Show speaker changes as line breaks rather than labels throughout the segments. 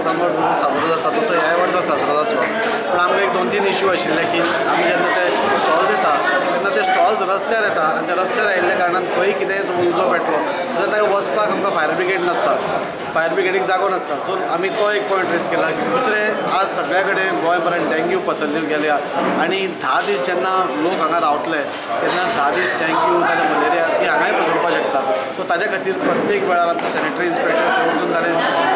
वर्सांवर जसो साजरो जाता तसो ह्या वर्सा साजरो जातलो पूण आमकां एक 2-3 इश्यू आशिल्ले की आमी जेन्ना ते स्टॉल दिता तेन्ना ते स्टॉल्स रस्त्यार येता आनी ते रस्त्यार आयिल्ल्या कारणान खंय कितेंय उजो पेटलो जाल्यार ताका वचपाक आमकां फायर ब्रिगेड नासता फायर ब्रिगेडीक जागो नासता सो आमी तो एक पॉयंट रेस केला की दुसरें आज सगळ्या कडेन गोंयभरान डेंग्यू पसरल्यो गेल्या आनी 10 दीस जेन्ना लोक हांगा रावतले तेन्ना 10 दीस डेंग्यू नाजाल्यार मलेरिया ती हांगाय पसरपाक शकता सो ताज्या खातीर प्रत्येक वेळार आमचे सॅनिटरी इन्स्पेक्टर थंय वचून ताणें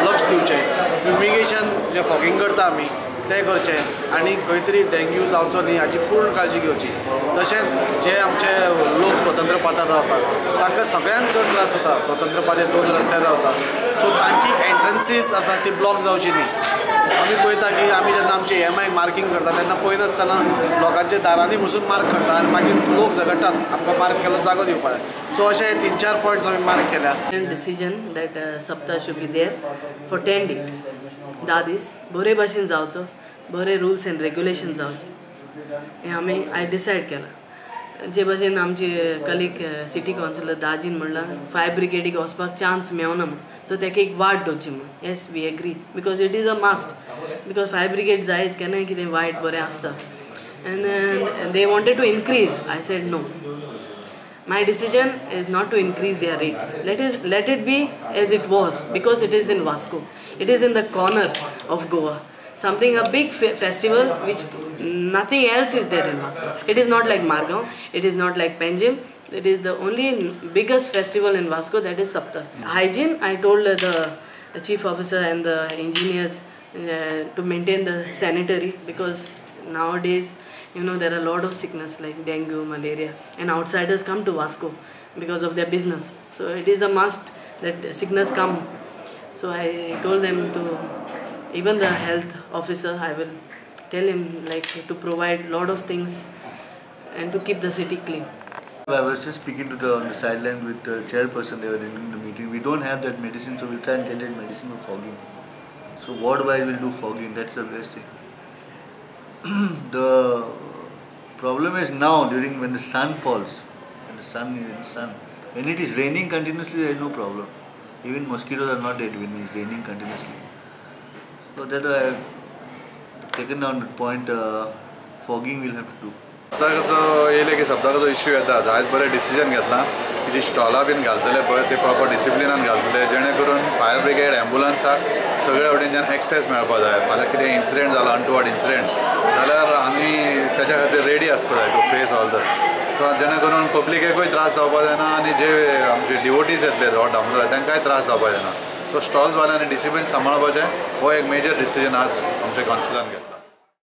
लक्ष दिवचें फ्युमिगेशन जे फॉगिंग करता आमी तें करचें आनी खंय तरी डेंग्यू जावचो न्ही हाची पूर्ण काळजी घेवची तशेंच जे आमचे लोक स्वतंत्र पातार रावतात तांकां सगळ्यांत चड त्रास जाता स्वतंत्र पाते 2 रस्त्यार रावतात सो तांची एंट्रन्सीस आसा ती ब्लॉक जावची न्ही आमी पळयता की आमी जेन्ना आमचे EMI मार्किंग करता तेन्ना पळयनासतना लोकांच्या दारांनी बसून मार्क करता आनी मागीर लोक झगडटात आमकां मार्क केलो जागो दिवपाक जाय सो अशे 3-4 पॉयंट्स आमी मार्क केल्या
डिसिजन दॅट सप्ताह should be there for 10 days 10 दीस बरे भाशेन जावचो बरे रुल्स एंड रेग्युलेशन जावचे हें आमी आयज डिसायड केलां जे भाशेन आमचे कलीग सिटी कावन्सिलर दाजीन म्हणलां फायर ब्रिगेडीक वचपाक चान्स मेळना म्हूण सो ताका एक वाट दवरची म्हूण yes we agree because it is a must because fire brigade जायच केन्नाय कितें वायट बरें आसता and they wanted to increase I said no My decision is not to increase their rates. Let it be as it was because it is in Vasco. It is in the corner of Goa. Something a big festival which nothing else is there in Vasco. It is not like Margaon. It is not like Panjim. It is the only biggest festival in Vasco, that is saptak. Hygiene, I told the chief officer and the engineers to maintain the sanitary because nowadays there are a lot of sickness like dengue, malaria, and outsiders come to Vasco because of their business. So it is a must that sickness come. So I told them to, even the health officer, I will tell him like to provide lot of things and to keep the city clean.
I was just speaking on the sideline with the chairperson. They were in the meeting. We don't have that medicine, so we'll try and get that medicine for fogging. So ward-wise we'll do fogging. That's the best thing. The problem is now when the sun falls, when it is raining continuously, there is no problem. Even mosquitoes are not dead when it is raining continuously. So that I have taken down the point. Fogging we'll have to do.
सप्ताकाचो येयले की सप्ताकाचो issue येता आयज बरें decision घेतलां की जी स्टॉलां been घालतले पळय ते प्रॉपर डिसिप्लिनान घालतले जेणे करून फायर ब्रिगेड एम्बुलन्साक सगळे वटेनच्यान एक्सेस मेळपाक जाय फाल्यां कितें इन्सिडेंट जाला अनटुवर्ड इन्सिडेंट जाल्यार आमी तेच्या खातीर रेडी आसपाक जाय to face all that so जेणे करून पब्लिकेकूय त्रास जावपाक जायना आनी जे आमचे डिवोटीज येतले धामदार तांकांय त्रास जावपाक जायना सो स्टॉल्सवाल्यांनी डिसिप्लीन सांबाळपाचें हो एक मेजर डिसिजन आज आमच्या कावन्सिलान घेतला.